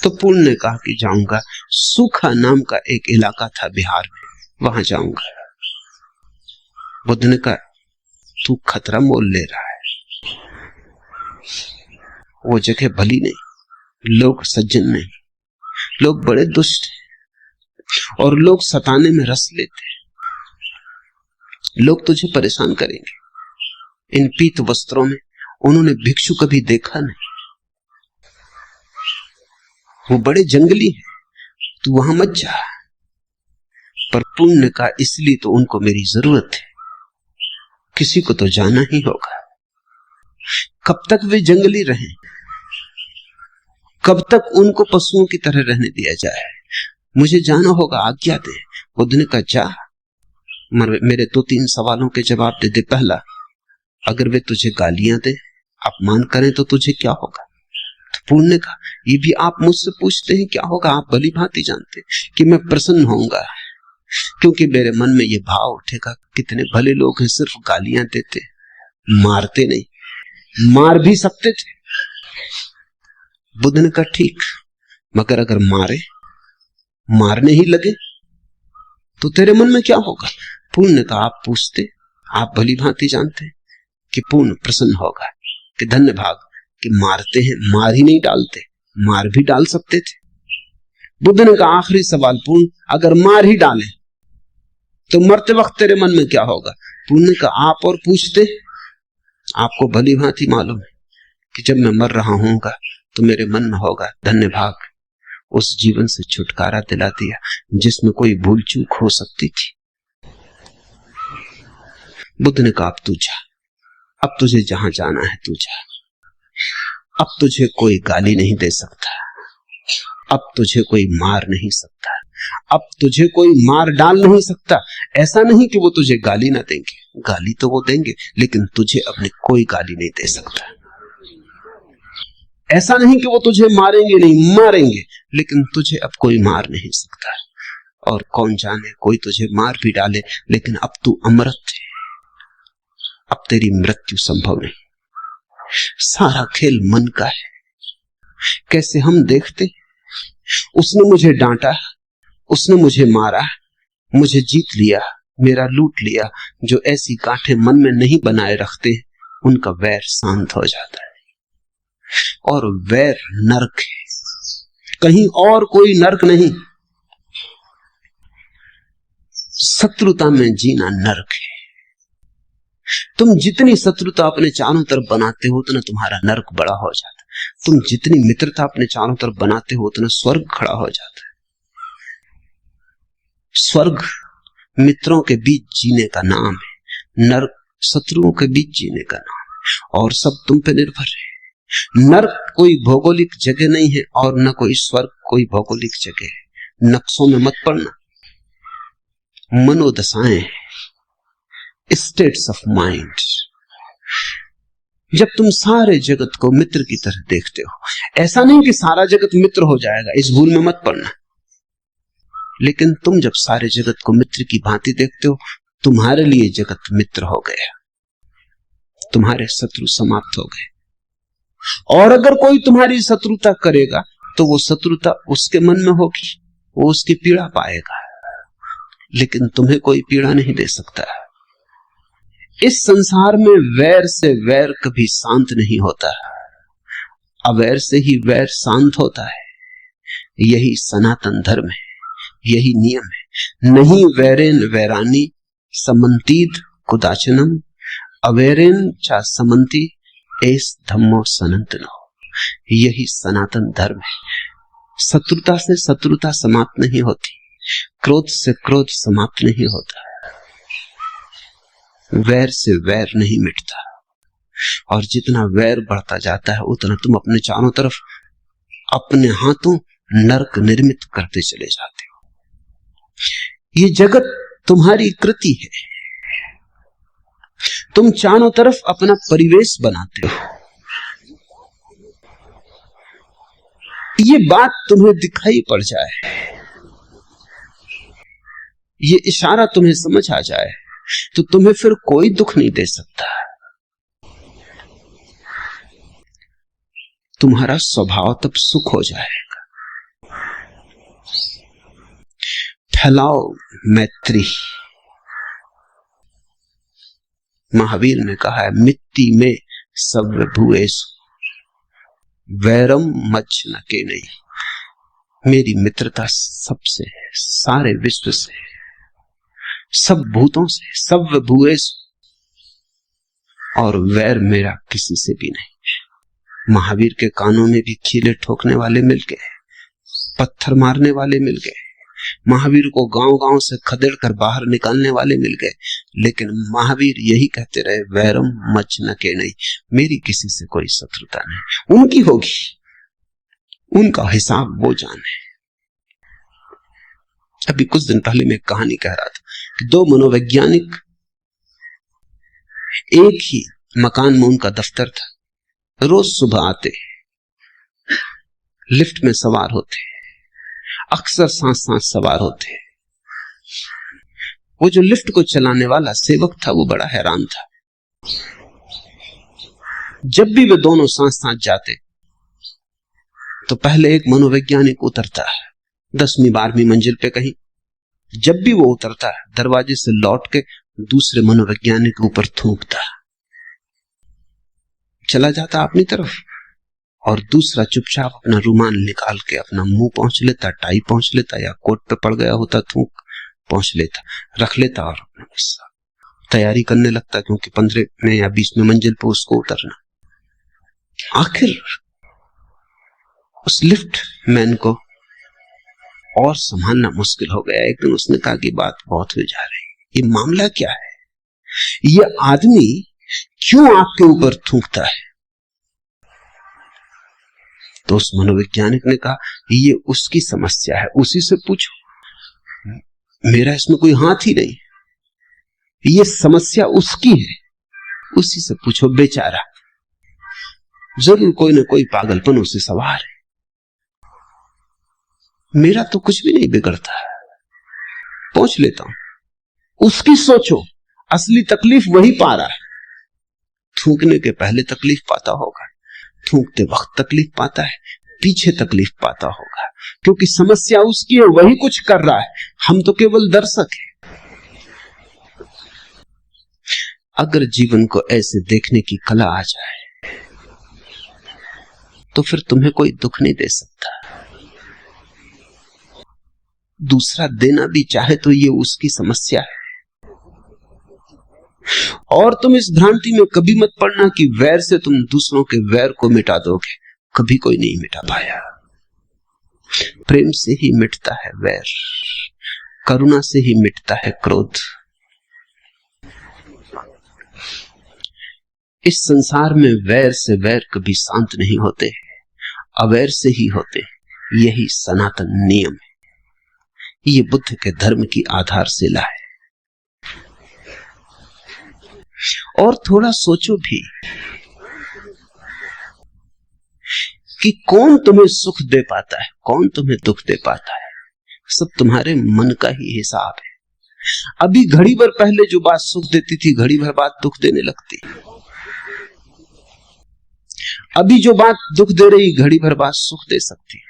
तो पूर्ण ने कहा कि जाऊंगा। सूखा नाम का एक इलाका था बिहार में, वहां जाऊंगा। बुद्ध ने कहा तू खतरा मोल ले रहा है, वो जगह भली नहीं, लोग सज्जन नहीं, लोग बड़े दुष्ट हैं और लोग सताने में रस लेते हैं, लोग तुझे परेशान करेंगे। इन पीत वस्त्रों में उन्होंने भिक्षु कभी देखा नहीं, वो बड़े जंगली है, तू वहां मत जा। पर पुण्य का इसलिए तो उनको मेरी जरूरत है, किसी को तो जाना ही होगा। कब तक वे जंगली रहें, कब तक उनको पशुओं की तरह रहने दिया जाए? मुझे जाना होगा, आज्ञा दे। बुद्ध ने कहा जा, मेरे 2-3 सवालों के जवाब दे दे। पहला, अगर वे तुझे गालियां दे, अपमान करें तो तुझे क्या होगा? तो पुण्य का ये भी आप मुझसे पूछते हैं क्या होगा? आप भली भांति जानते कि मैं प्रसन्न होऊंगा, क्योंकि मेरे मन में ये भाव उठेगा कितने भले लोग हैं, सिर्फ गालियां देते, मारते नहीं। मार भी सकते थे। बुद्ध ने कहा ठीक, मगर अगर मारने ही लगे तो तेरे मन में क्या होगा? पुण्य का आप पूछते, आप भली भांति जानते कि पूर्ण प्रसन्न होगा कि धन्य भाग कि मारते हैं, मार ही नहीं डालते, मार भी डाल सकते थे। बुद्ध ने कहा आखिरी सवाल पूर्ण, अगर मार ही डाले तो मरते वक्त तेरे मन में क्या होगा? पुण्य का आप और पूछते, आपको भली भांति मालूम है कि जब मैं मर रहा हूंगा तो मेरे मन में होगा धन्य भाग, उस जीवन से छुटकारा दिला दिया जिसमें कोई भूल चूक हो सकती थी। बुद्ध ने कहा अब तू जा, अब तुझे जहां जाना है तू जा, अब तुझे कोई गाली नहीं दे सकता, अब तुझे कोई मार नहीं सकता, अब तुझे कोई मार डाल नहीं सकता। ऐसा नहीं कि वो तुझे गाली ना देंगे, गाली तो वो देंगे, लेकिन तुझे अपने कोई गाली नहीं दे सकता। ऐसा नहीं कि वो तुझे मारेंगे नहीं, मारेंगे, लेकिन तुझे अब कोई मार नहीं सकता। और कौन जाने कोई तुझे मार भी डाले, लेकिन अब तू अमृत है, अब तेरी मृत्यु संभव नहीं। सारा खेल मन का है। कैसे हम देखते, उसने मुझे डांटा, उसने मुझे मारा, मुझे जीत लिया, मेरा लूट लिया। जो ऐसी गांठें मन में नहीं बनाए रखते, उनका वैर शांत हो जाता है। और वैर नरक है, कहीं और कोई नरक नहीं। शत्रुता में जीना नरक है। तुम जितनी शत्रुता अपने चारों तरफ बनाते हो उतना तुम्हारा नरक बड़ा हो जाता है। तुम जितनी मित्रता अपने चारों तरफ बनाते हो उतना स्वर्ग खड़ा हो जाता है। स्वर्ग मित्रों के बीच जीने का नाम है, नरक शत्रुओं के बीच जीने का नाम है। और सब तुम पे निर्भर है। नरक कोई भौगोलिक जगह नहीं है और न कोई स्वर्ग कोई भौगोलिक जगह है। नक्शों में मत पड़ना। मनोदशाएं, स्टेट्स ऑफ माइंड। जब तुम सारे जगत को मित्र की तरह देखते हो, ऐसा नहीं कि सारा जगत मित्र हो जाएगा, इस भूल में मत पड़ना। लेकिन तुम जब सारे जगत को मित्र की भांति देखते हो, तुम्हारे लिए जगत मित्र हो गया, तुम्हारे शत्रु समाप्त हो गए। और अगर कोई तुम्हारी शत्रुता करेगा तो वो शत्रुता उसके मन में होगी, वो उसकी पीड़ा पाएगा, लेकिन तुम्हें कोई पीड़ा नहीं दे सकता। इस संसार में वैर से वैर कभी शांत नहीं होता, अवैर से ही वैर शांत होता है। यही सनातन धर्म है, यही नियम है। नहीं वैरेन वैरानी समंतीत कुदाचनम, अवैरेन चा समंती एस धम्मो सनातनो। यही सनातन धर्म है। शत्रुता से शत्रुता समाप्त नहीं होती, क्रोध से क्रोध समाप्त नहीं होता, वैर से वैर नहीं मिटता। और जितना वैर बढ़ता जाता है उतना तुम अपने चारों तरफ अपने हाथों नरक निर्मित करते चले जाते हो। ये जगत तुम्हारी कृति है, तुम चारों तरफ अपना परिवेश बनाते हो। ये बात तुम्हें दिखाई पड़ जाए, ये इशारा तुम्हें समझ आ जाए, तो तुम्हें फिर कोई दुख नहीं दे सकता। तुम्हारा स्वभाव तब सुख हो जाएगा। फैलाओ मैत्री। महावीर ने कहा है, मिट्टी में सब भूएसु वैरम मच न के नहीं। मेरी मित्रता सबसे है, सारे विश्व से, सब भूतों से, सब भूएसु, और वैर मेरा किसी से भी नहीं। महावीर के कानों में भी खीले ठोकने वाले मिल गए, पत्थर मारने वाले मिल गए, महावीर को गांव गांव से खदेड़ कर बाहर निकालने वाले मिल गए, लेकिन महावीर यही कहते रहे, वैरम मच न के नहीं, मेरी किसी से कोई शत्रुता नहीं। उनकी होगी, उनका हिसाब वो जाने। अभी कुछ दिन पहले मैं कहानी कह रहा था कि दो मनोवैज्ञानिक, एक ही मकान में उनका दफ्तर था, रोज सुबह आते, लिफ्ट में सवार होते, अक्सर साथ साथ सवार होते। वो जो लिफ्ट को चलाने वाला सेवक था वो बड़ा हैरान था। जब भी वे दोनों साथ साथ जाते तो पहले एक मनोवैज्ञानिक उतरता है 10वीं 12वीं मंजिल पे कहीं। जब भी वो उतरता है दरवाजे से लौट के दूसरे मनोवैज्ञानिक के ऊपर थूकता, चला जाता अपनी तरफ, और दूसरा चुपचाप अपना रुमाल निकाल के अपना मुंह पहुंच लेता, टाई पहुंच लेता, या कोट पे पड़ गया होता थूक पहुंच लेता, रख लेता और अपना तैयारी करने लगता, क्योंकि 15वें या 20वें मंजिल पे उसको उतरना। आखिर उस लिफ्ट मैन को और संभालना मुश्किल हो गया। एक दिन उसने कहा कि बात बहुत हो जा रही, ये मामला क्या है, ये आदमी क्यों आपके ऊपर थूकता है? तो उस मनोवैज्ञानिक ने कहा, ये उसकी समस्या है, उसी से पूछो, मेरा इसमें कोई हाथ ही नहीं, ये समस्या उसकी है, उसी से पूछो, बेचारा जरूर कोई ना कोई पागलपन उसे सवार है, मेरा तो कुछ भी नहीं बिगड़ता है, पहुंच लेता हूं, उसकी सोचो, असली तकलीफ वही पा रहा है। थूकने के पहले तकलीफ पाता होगा, थूकते वक्त तकलीफ पाता है, पीछे तकलीफ पाता होगा, क्योंकि समस्या उसकी है, वही कुछ कर रहा है, हम तो केवल दर्शक हैं। अगर जीवन को ऐसे देखने की कला आ जाए तो फिर तुम्हें कोई दुख नहीं दे सकता। दूसरा देना भी चाहे तो ये उसकी समस्या है। और तुम इस भ्रांति में कभी मत पड़ना कि वैर से तुम दूसरों के वैर को मिटा दोगे, कभी कोई नहीं मिटा पाया। प्रेम से ही मिटता है वैर, करुणा से ही मिटता है क्रोध। इस संसार में वैर से वैर कभी शांत नहीं होते, अवैर से ही होते, यही सनातन नियम है, ये बुद्ध के धर्म की आधारशिला है। और थोड़ा सोचो भी कि कौन तुम्हें सुख दे पाता है, कौन तुम्हें दुख दे पाता है, सब तुम्हारे मन का ही हिसाब है। अभी घड़ी भर पहले जो बात सुख देती थी, घड़ी भर बाद दुख देने लगती। अभी जो बात दुख दे रही, घड़ी भर बाद सुख दे सकती।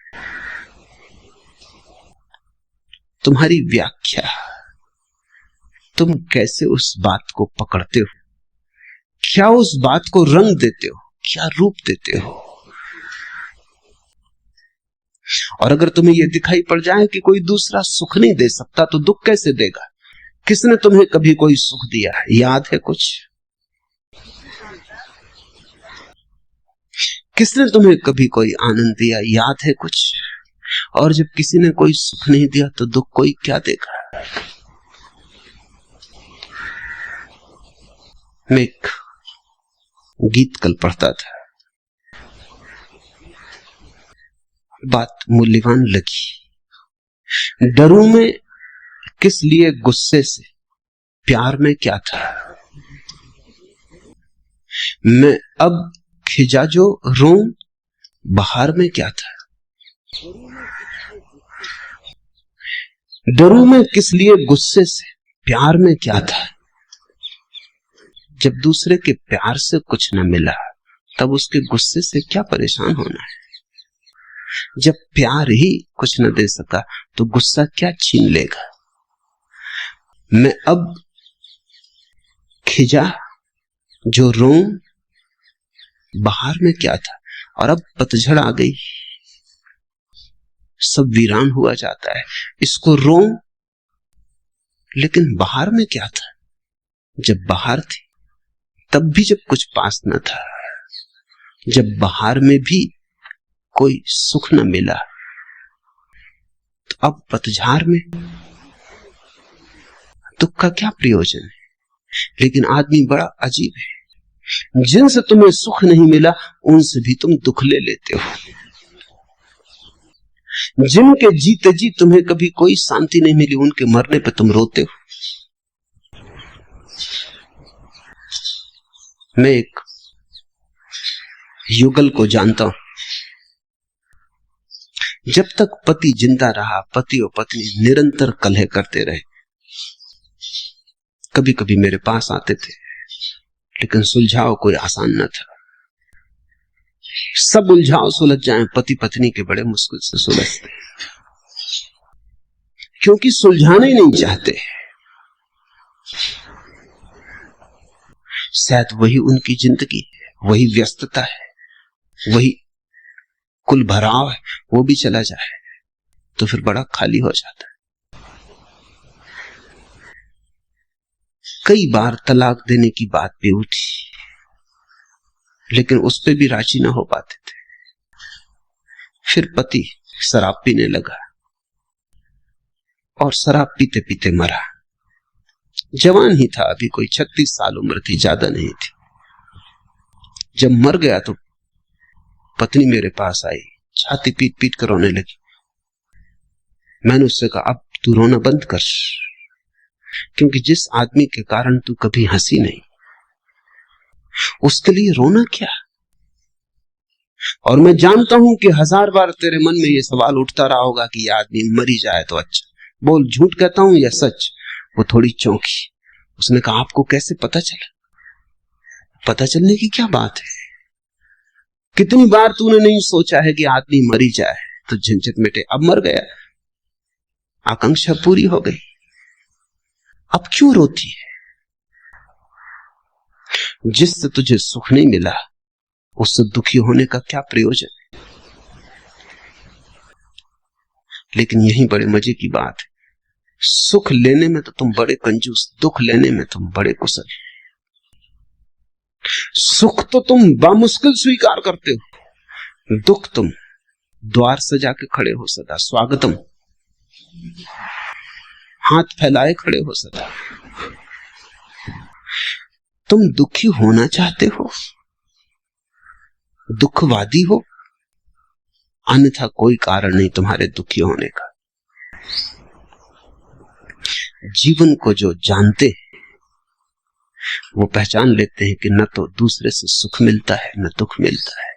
तुम्हारी व्याख्या, तुम कैसे उस बात को पकड़ते हो, क्या उस बात को रंग देते हो, क्या रूप देते हो। और अगर तुम्हें यह दिखाई पड़ जाए कि कोई दूसरा सुख नहीं दे सकता तो दुख कैसे देगा। किसने तुम्हें कभी कोई सुख दिया है, याद है कुछ? किसने तुम्हें कभी कोई आनंद दिया, याद है कुछ? और जब किसी ने कोई सुख नहीं दिया तो दुख कोई क्या देगा। मैं एक गीत कल पढ़ता था, बात मूल्यवान लगी। डरूं मैं किस लिए गुस्से से, प्यार में क्या था। मैं अब खिजा जो रों, बहार में क्या था। डरूं मैं किस लिए गुस्से से, प्यार में क्या था। जब दूसरे के प्यार से कुछ न मिला तब उसके गुस्से से क्या परेशान होना है। जब प्यार ही कुछ न दे सका तो गुस्सा क्या छीन लेगा। मैं अब खिजा जो रों, बाहर में क्या था। और अब पतझड़ आ गई, सब वीरान हुआ जाता है। इसको रों, लेकिन बाहर में क्या था। जब बाहर थी तब भी जब कुछ पास न था, जब बाहर में भी कोई सुख न मिला, तो अब पतझड़ में दुख का क्या प्रयोजन है। लेकिन आदमी बड़ा अजीब है, जिनसे तुम्हें सुख नहीं मिला उनसे भी तुम दुख ले लेते हो। जिनके जीते जी तुम्हें कभी कोई शांति नहीं मिली, उनके मरने पे तुम रोते हो। मैं एक युगल को जानता हूं। जब तक पति जिंदा रहा, पति और पत्नी निरंतर कलह करते रहे। कभी कभी मेरे पास आते थे, लेकिन सुलझाव कोई आसान न था। सब उलझाव सुलझ जाएं, पति पत्नी के बड़े मुश्किल से सुलझते, क्योंकि सुलझाना ही नहीं चाहते। शायद वही उनकी जिंदगी है, वही व्यस्तता है, वही कुल भराव है, वो भी चला जाए तो फिर बड़ा खाली हो जाता है। कई बार तलाक देने की बात भी उठी, लेकिन उस पे भी राजी ना हो पाते थे। फिर पति शराब पीने लगा और शराब पीते पीते मरा। जवान ही था, अभी कोई 36 साल उम्र थी, ज्यादा नहीं थी। जब मर गया तो पत्नी मेरे पास आई, छाती पीट पीट कर रोने लगी। मैंने उससे कहा, अब तू रोना बंद कर, क्योंकि जिस आदमी के कारण तू कभी हंसी नहीं, उसके लिए रोना क्या। और मैं जानता हूं कि 1000 बार तेरे मन में यह सवाल उठता रहा होगा कि यह आदमी मरी जाए तो अच्छा। बोल, झूठ कहता हूं या सच। वो थोड़ी चौंकी। उसने कहा, आपको कैसे पता चला? पता चलने की क्या बात है। कितनी बार तूने नहीं सोचा है कि आदमी मरी जाए तो झंझट मिटे। अब मर गया, आकांक्षा पूरी हो गई, अब क्यों रोती है। जिससे तुझे सुख नहीं मिला उससे दुखी होने का क्या प्रयोजन। लेकिन यही बड़े मजे की बात है, सुख लेने में तो तुम बड़े कंजूस, दुख लेने में तुम बड़े कुशल। सुख तो तुम बामुश्किल स्वीकार करते हो, दुख तुम द्वार सजा के खड़े हो सदा, स्वागतम, हाथ फैलाए खड़े हो सदा। तुम दुखी होना चाहते हो, दुखवादी हो, अन्यथा कोई कारण नहीं तुम्हारे दुखी होने का। जीवन को जो जानते हैं वो पहचान लेते हैं कि न तो दूसरे से सुख मिलता है न दुख मिलता है,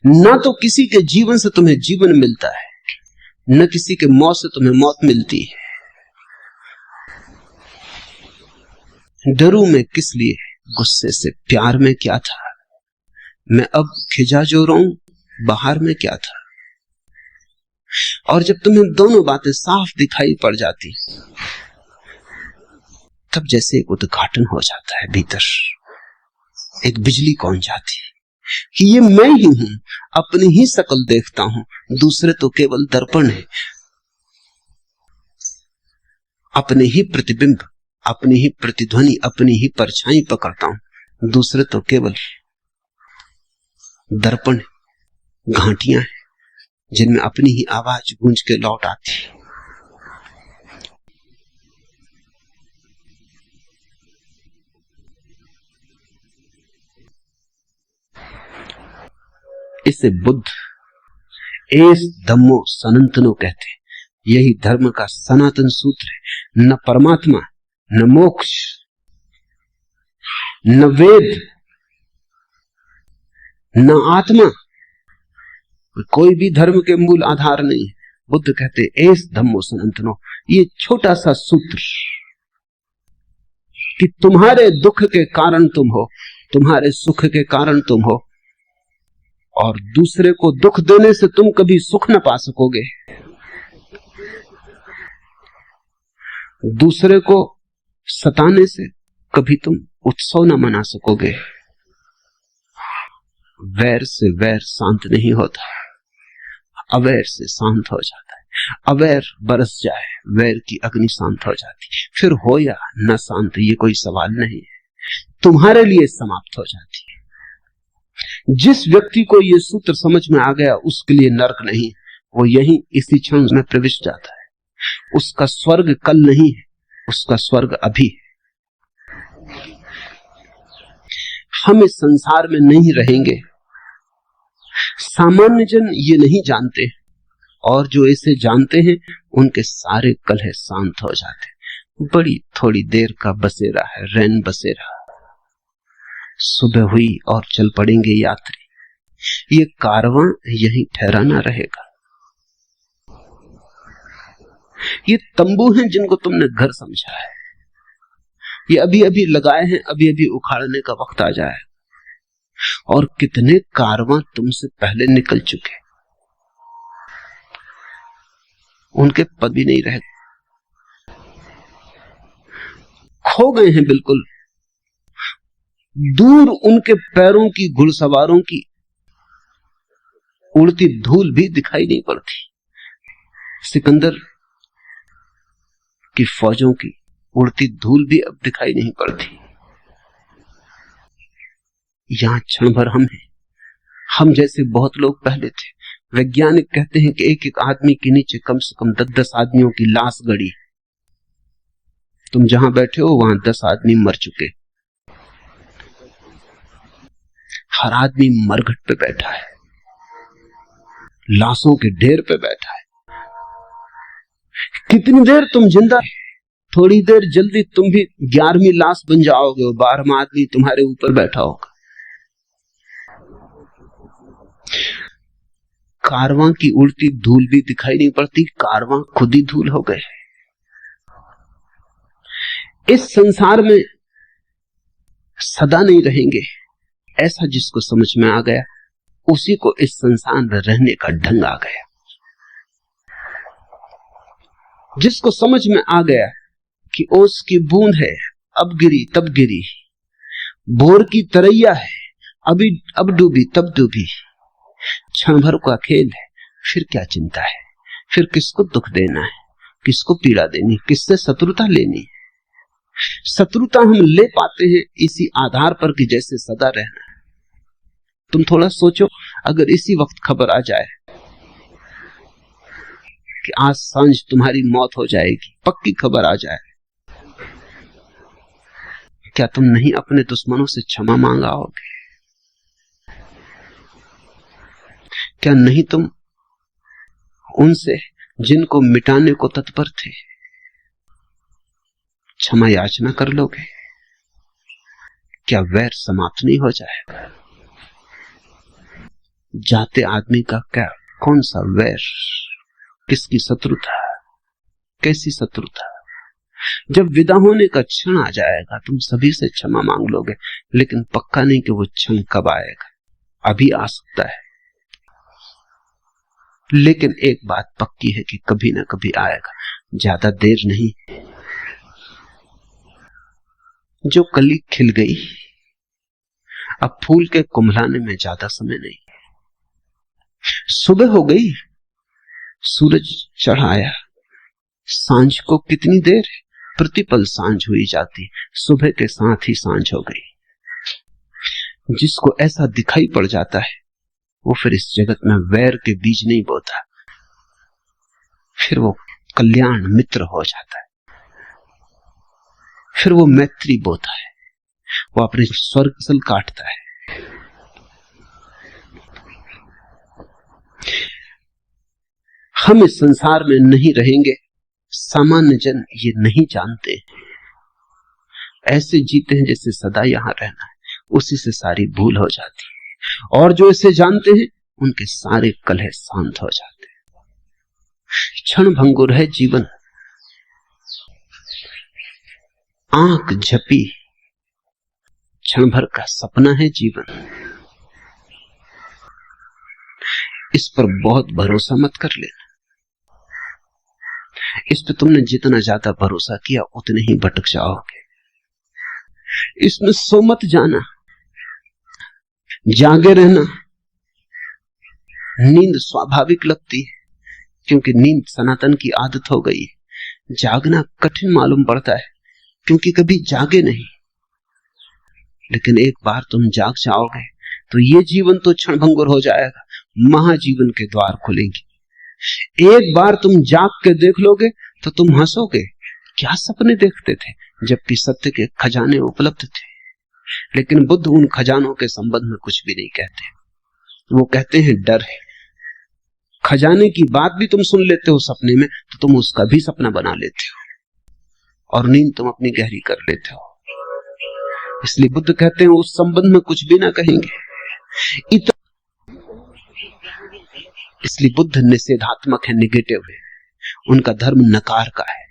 न तो किसी के जीवन से तुम्हें जीवन मिलता है, न किसी के मौत से तुम्हें मौत मिलती है। डरूं मैं किस लिए, गुस्से से, प्यार में क्या था। मैं अब खिजा जो रोऊं, बाहर में क्या था। और जब तुम्हें दोनों बातें साफ दिखाई पड़ जाती तब जैसे एक उद्घाटन हो जाता है भीतर। एक बिजली कौन जाती कि ये मैं ही हूं, अपनी ही शकल देखता हूं, दूसरे तो केवल दर्पण है, अपने ही प्रतिबिंब, अपनी ही प्रतिध्वनि, अपनी ही परछाई पकड़ता हूं, दूसरे तो केवल दर्पण है, घाटियां हैं जिनमें अपनी ही आवाज गूंज के लौट आती है। इसे बुद्ध एस धम्मो सनातनो कहते हैं। यही धर्म का सनातन सूत्र है। न परमात्मा, न मोक्ष, न वेद, न आत्मा, कोई भी धर्म के मूल आधार नहीं है। बुद्ध कहते एस धम्मो सनातनो, ये छोटा सा सूत्र कि तुम्हारे दुख के कारण तुम हो, तुम्हारे सुख के कारण तुम हो, और दूसरे को दुख देने से तुम कभी सुख न पा सकोगे, दूसरे को सताने से कभी तुम उत्सव न मना सकोगे। वैर से वैर शांत नहीं होता, अवैर से शांत हो जाता है। अवैर बरस जाए, वैर की अग्नि शांत हो जाती, फिर हो या न शांत ये कोई सवाल नहीं है, तुम्हारे लिए समाप्त हो जाती है। जिस व्यक्ति को ये सूत्र समझ में आ गया उसके लिए नरक नहीं, वो यही इसी क्षण में प्रविष्ट जाता है। उसका स्वर्ग कल नहीं है, उसका स्वर्ग अभी है। हम इस संसार में नहीं रहेंगे, सामान्य जन ये नहीं जानते, और जो इसे जानते हैं उनके सारे कलह शांत हो जाते। बड़ी थोड़ी देर का बसेरा है, रैन बसेरा। सुबह हुई और चल पड़ेंगे यात्री, ये कारवां यहीं ठहराना रहेगा। ये तंबू हैं जिनको तुमने घर समझा है, ये अभी अभी लगाए हैं, अभी अभी उखाड़ने का वक्त आ जाए। और कितने कारवां तुमसे पहले निकल चुके, उनके पद भी नहीं रहे, खो गए हैं बिल्कुल। दूर उनके पैरों की, घुड़सवारों की उड़ती धूल भी दिखाई नहीं पड़ती। सिकंदर की फौजों की उड़ती धूल भी अब दिखाई नहीं पड़ती। यहां क्षण भर हम हैं, हम जैसे बहुत लोग पहले थे। वैज्ञानिक कहते हैं कि एक एक आदमी के नीचे कम से कम 10-10 आदमियों की लाश गड़ी। तुम जहां बैठे हो वहां 10 आदमी मर चुके। हर आदमी मरघट पे बैठा है, लाशों के ढेर पे बैठा है। कितनी देर तुम जिंदा, थोड़ी देर जल्दी तुम भी 11वीं लाश बन जाओगे और 12वां आदमी तुम्हारे ऊपर बैठा होगा। कारवां की उड़ती धूल भी दिखाई नहीं पड़ती, कारवां खुद ही धूल हो गए। इस संसार में सदा नहीं रहेंगे, ऐसा जिसको समझ में आ गया उसी को इस संसार में रहने का ढंग आ गया। जिसको समझ में आ गया कि ओस की बूंद है, अब गिरी तब गिरी, भोर की तरैया है, अभी अब डूबी तब डूबी, क्षण भर का खेल है, फिर क्या चिंता है, फिर किसको दुख देना है, किसको पीड़ा देनी, किससे शत्रुता लेनी। शत्रुता हम ले पाते हैं इसी आधार पर कि जैसे सदा रहना है। तुम थोड़ा सोचो, अगर इसी वक्त खबर आ जाए कि आज सांझ तुम्हारी मौत हो जाएगी, पक्की खबर आ जाए, क्या तुम नहीं अपने दुश्मनों से क्षमा मांगाओगे? क्या नहीं तुम उनसे जिनको मिटाने को तत्पर थे क्षमा याचना कर लोगे? क्या वैर समाप्त नहीं हो जाएगा? जाते आदमी का क्या, कौन सा वैर, किसकी शत्रुता, कैसी शत्रुता? जब विदा होने का क्षण आ जाएगा तुम सभी से क्षमा मांग लोगे, लेकिन पक्का नहीं कि वो क्षण कब आएगा। अभी आ सकता है, लेकिन एक बात पक्की है कि कभी ना कभी आएगा, ज्यादा देर नहीं। जो कली खिल गई अब फूल के कुम्हलाने में ज्यादा समय नहीं। सुबह हो गई, सूरज चढ़ आया। सांझ को कितनी देर, प्रतिपल सांझ हुई जाती, सुबह के साथ ही सांझ हो गई। जिसको ऐसा दिखाई पड़ जाता है वो फिर इस जगत में वैर के बीज नहीं बोता, फिर वो कल्याण मित्र हो जाता है, फिर वो मैत्री बोता है, वो अपने स्वर्ग फसल काटता है। हम इस संसार में नहीं रहेंगे, सामान्य जन ये नहीं जानते, ऐसे जीते हैं जैसे सदा यहां रहना है, उसी से सारी भूल हो जाती है। और जो इसे जानते हैं उनके सारे कलह शांत हो जाते हैं। क्षण भंगुर है जीवन, आंख झपी, क्षण भर का सपना है जीवन। इस पर बहुत भरोसा मत कर लेना। इस पे तुमने जितना ज्यादा भरोसा किया उतने ही भटक जाओगे। इसमें सो मत जाना, जागे रहना। नींद स्वाभाविक लगती है क्योंकि नींद सनातन की आदत हो गई है। जागना कठिन मालूम पड़ता है क्योंकि कभी जागे नहीं, लेकिन एक बार तुम जाग जाओगे तो ये जीवन तो क्षणभंगुर हो जाएगा, महाजीवन के द्वार खुलेंगे। एक बार तुम जाग के देख लोगे तो तुम हंसोगे, क्या सपने देखते थे, जबकि सत्य के खजाने उपलब्ध थे। लेकिन बुद्ध उन खजानों के संबंध में कुछ भी नहीं कहते। वो कहते हैं डर है। खजाने की बात भी तुम सुन लेते हो सपने में तो तुम उसका भी सपना बना लेते हो और नींद तुम अपनी गहरी कर लेते हो। इसलिए बुद्ध कहते हैं उस संबंध में कुछ भी ना कहेंगे। इसलिए बुद्ध निषेधात्मक है, निगेटिव है। उनका धर्म नकार का है।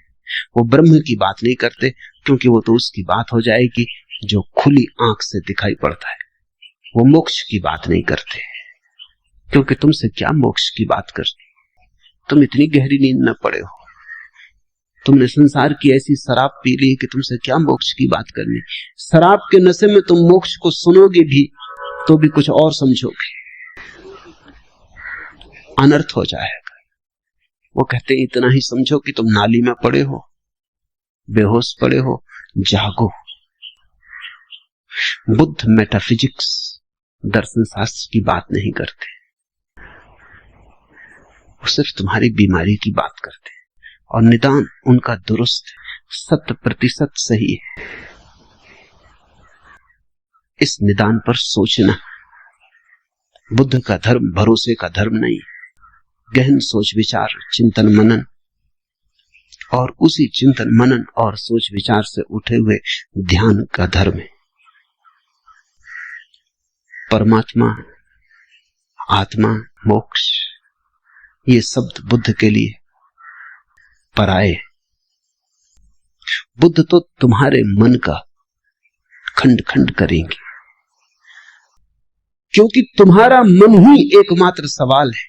वो ब्रह्म की बात नहीं करते क्योंकि वो तो उसकी बात हो जाएगी जो खुली आंख से दिखाई पड़ता है। वो मोक्ष की बात नहीं करते क्योंकि तुमसे क्या मोक्ष की बात करनी, तुम इतनी गहरी नींद में पड़े हो, तुमने संसार की ऐसी शराब पी ली कि तुमसे क्या मोक्ष की बात करनी। शराब के नशे में तुम मोक्ष को सुनोगे भी तो भी कुछ और समझोगे, अनर्थ हो जाएगा। वो कहते हैं इतना ही समझो कि तुम नाली में पड़े हो, बेहोश पड़े हो, जागो। बुद्ध मेटाफिजिक्स, दर्शन शास्त्र की बात नहीं करते, वो सिर्फ तुम्हारी बीमारी की बात करते हैं और निदान उनका दुरुस्त 100% सही है। इस निदान पर सोचना। बुद्ध का धर्म भरोसे का धर्म नहीं, गहन सोच विचार, चिंतन मनन, और उसी चिंतन मनन और सोच विचार से उठे हुए ध्यान का धर्म है। परमात्मा, आत्मा, मोक्ष, ये शब्द बुद्ध के लिए पराये। बुद्ध तो तुम्हारे मन का खंड खंड करेंगे क्योंकि तुम्हारा मन ही एकमात्र सवाल है।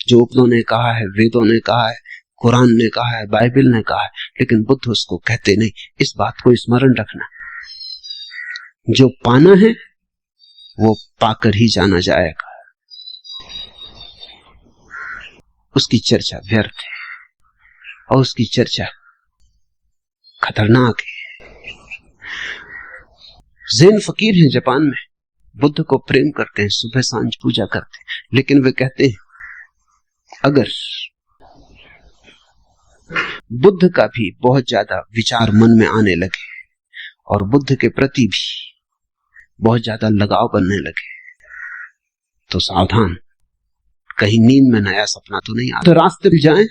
जो उपनों ने कहा है, वेदों ने कहा है, कुरान ने कहा है, बाइबल ने कहा है, लेकिन बुद्ध उसको कहते नहीं। इस बात को स्मरण रखना, जो पाना है वो पाकर ही जाना जाएगा। उसकी चर्चा व्यर्थ है और उसकी चर्चा खतरनाक है। ज़ेन फकीर हैं जापान में, बुद्ध को प्रेम करते हैं, सुबह सांझ पूजा करते हैं, लेकिन वे कहते हैं अगर बुद्ध का भी बहुत ज्यादा विचार मन में आने लगे और बुद्ध के प्रति भी बहुत ज्यादा लगाव बनने लगे तो सावधान, कहीं नींद में नया सपना तो नहीं आता। तो रास्ते में जाएं,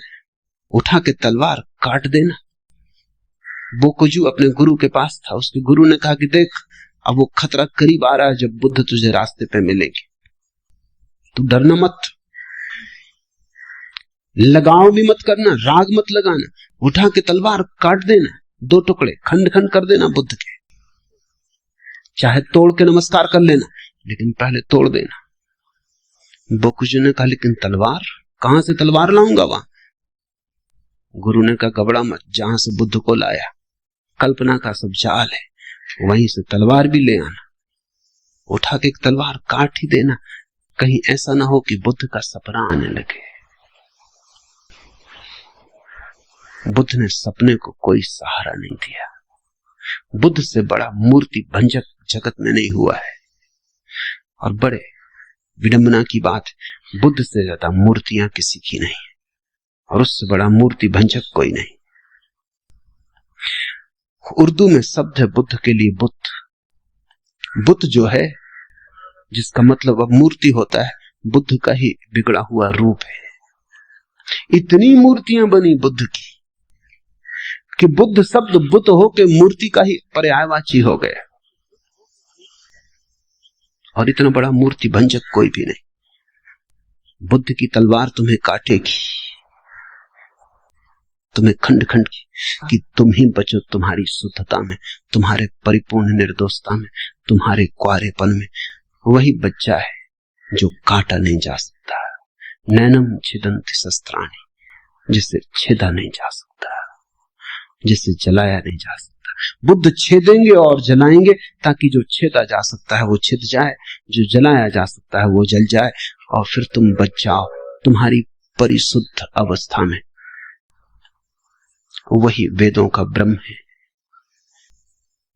उठा के तलवार काट देना। बोकुजू अपने गुरु के पास था, उसके गुरु ने कहा कि देख अब वो खतरा करीब आ रहा है जब बुद्ध तुझे रास्ते पे मिलेंगे, तू डरना मत, लगाव भी मत करना, राग मत लगाना, उठा के तलवार काट देना, 2 टुकड़े खंड खंड कर देना बुद्ध के, चाहे तोड़ के नमस्कार कर लेना लेकिन पहले तोड़ देना। बोकुजू ने कहा लेकिन तलवार, कहां से तलवार लाऊंगा वहां? गुरु ने कहा घबरा मत, जहां से बुद्ध को लाया, कल्पना का सब जाल है, वहीं से तलवार भी ले आना। उठा के एक तलवार काट ही देना, कहीं ऐसा ना हो कि बुद्ध का सपना आने लगे। बुद्ध ने सपने को कोई सहारा नहीं दिया। बुद्ध से बड़ा मूर्ति भंजक जगत में नहीं हुआ है। और बड़े विडंबना की बात, बुद्ध से ज्यादा मूर्तियां किसी की नहीं, और उससे बड़ा मूर्ति भंजक कोई नहीं। उर्दू में शब्द है बुद्ध के लिए बुद्ध। बुद्ध जो है, जिसका मतलब अब मूर्ति होता है, बुद्ध का ही बिगड़ा हुआ रूप है। इतनी मूर्तियां बनी बुद्ध की कि बुद्ध शब्द बुद्ध होके मूर्ति का ही पर्यायवाची हो गया। और इतना बड़ा मूर्ति भंजक कोई भी नहीं। बुद्ध की तलवार तुम्हें काटेगी, तुम्हें खंड खंड कि तुम ही बचो तुम्हारी शुद्धता में, तुम्हारे परिपूर्ण निर्दोषता में, तुम्हारे क्वारेपन में। वही बच्चा है जो काटा नहीं जा सकता। नैनम छिदन्ति शस्त्राणि, जिसे छेदा नहीं जा सकता, जिसे जलाया नहीं जा सकता। बुद्ध छेदेंगे और जलाएंगे ताकि जो छेदा जा सकता है वो छिद जाए, जो जलाया जा सकता है वो जल जाए, और फिर तुम बच जाओ तुम्हारी परिशुद्ध अवस्था में। वही वेदों का ब्रह्म है,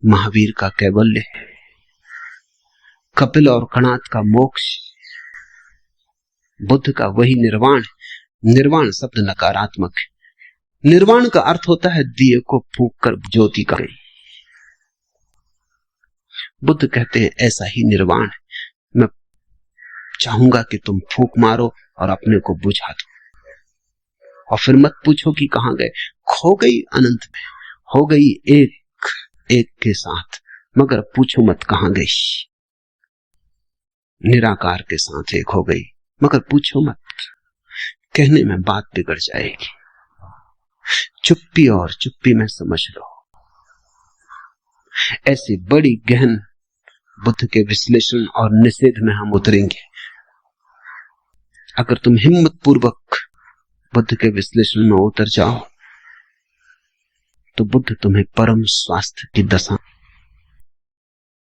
महावीर का कैवल्य है, कपिल और कणाद का मोक्ष, बुद्ध का वही निर्वाण। निर्वाण शब्द नकारात्मक है। निर्वाण का अर्थ होता है दिए को फूंक कर ज्योति का गई। बुद्ध कहते हैं ऐसा ही निर्वाण है। मैं चाहूंगा कि तुम फूंक मारो और अपने को बुझा दो, और फिर मत पूछो कि कहां गए। खो गई अनंत में, हो गई एक एक के साथ, मगर पूछो मत कहां गई। निराकार के साथ एक हो गई, मगर पूछो मत। कहने में बात बिगड़ जाएगी। चुप्पी और चुप्पी में समझ लो। ऐसी बड़ी गहन बुद्ध के विश्लेषण और निषेध में हम उतरेंगे। अगर तुम हिम्मत पूर्वक बुद्ध के विश्लेषण में उतर जाओ तो बुद्ध तुम्हें परम स्वास्थ्य की दशा